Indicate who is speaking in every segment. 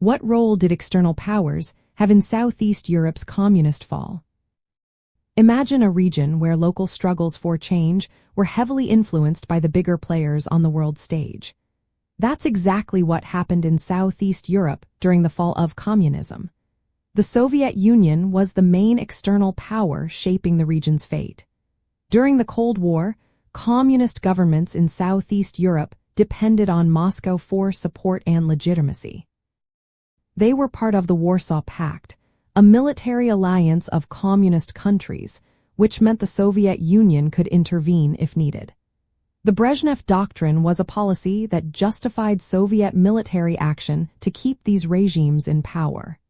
Speaker 1: What role did external powers have in Southeast Europe's communist fall? Imagine a region where local struggles for change were heavily influenced by the bigger players on the world stage. That's exactly what happened in Southeast Europe during the fall of communism. The Soviet Union was the main external power shaping the region's fate. During the Cold War, communist governments in Southeast Europe depended on Moscow for support and legitimacy. They were part of the Warsaw Pact, a military alliance of communist countries, which meant the Soviet Union could intervene if needed. The Brezhnev Doctrine was a policy that justified Soviet military action to keep these regimes in power.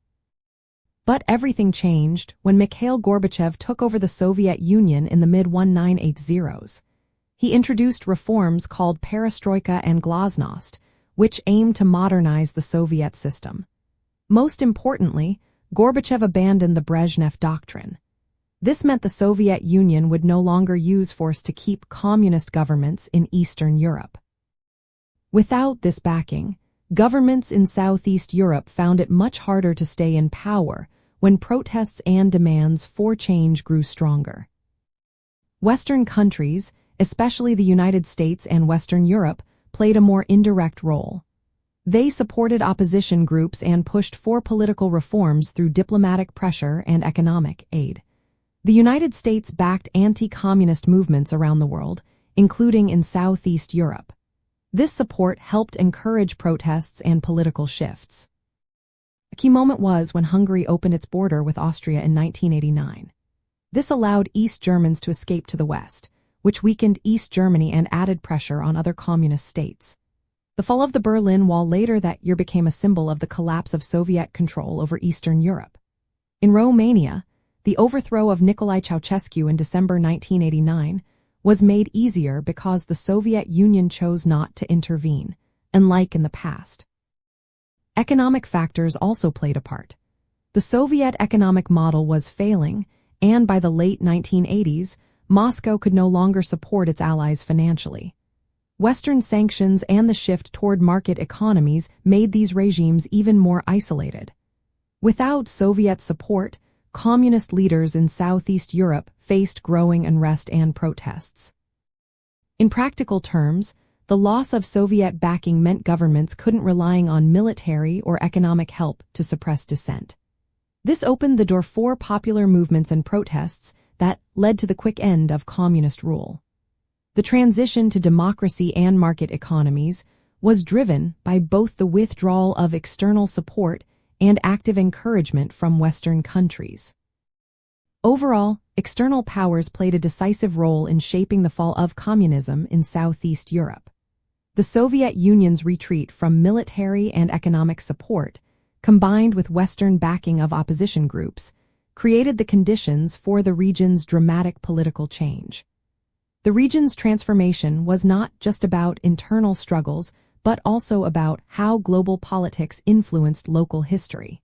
Speaker 1: But everything changed when Mikhail Gorbachev took over the Soviet Union in the mid-1980s. He introduced reforms called perestroika and glasnost, which aimed to modernize the Soviet system. Most importantly, Gorbachev abandoned the Brezhnev Doctrine. This meant the Soviet Union would no longer use force to keep communist governments in Eastern Europe. Without this backing, governments in Southeast Europe found it much harder to stay in power when protests and demands for change grew stronger. Western countries, especially the United States and Western Europe, played a more indirect role. They supported opposition groups and pushed for political reforms through diplomatic pressure and economic aid. The United States backed anti-communist movements around the world, including in Southeast Europe. This support helped encourage protests and political shifts. A key moment was when Hungary opened its border with Austria in 1989. This allowed East Germans to escape to the West, which weakened East Germany and added pressure on other communist states. The fall of the Berlin Wall later that year became a symbol of the collapse of Soviet control over Eastern Europe. In Romania, the overthrow of Nicolae Ceausescu in December 1989 was made easier because the Soviet Union chose not to intervene, unlike in the past. Economic factors also played a part. The Soviet economic model was failing, and by the late 1980s, Moscow could no longer support its allies financially. Western sanctions and the shift toward market economies made these regimes even more isolated. Without Soviet support, communist leaders in Southeast Europe faced growing unrest and protests. In practical terms, the loss of Soviet backing meant governments couldn't rely on military or economic help to suppress dissent. This opened the door for popular movements and protests that led to the quick end of communist rule. The transition to democracy and market economies was driven by both the withdrawal of external support and active encouragement from Western countries. Overall, external powers played a decisive role in shaping the fall of communism in Southeast Europe. The Soviet Union's retreat from military and economic support, combined with Western backing of opposition groups, created the conditions for the region's dramatic political change. The region's transformation was not just about internal struggles, but also about how global politics influenced local history.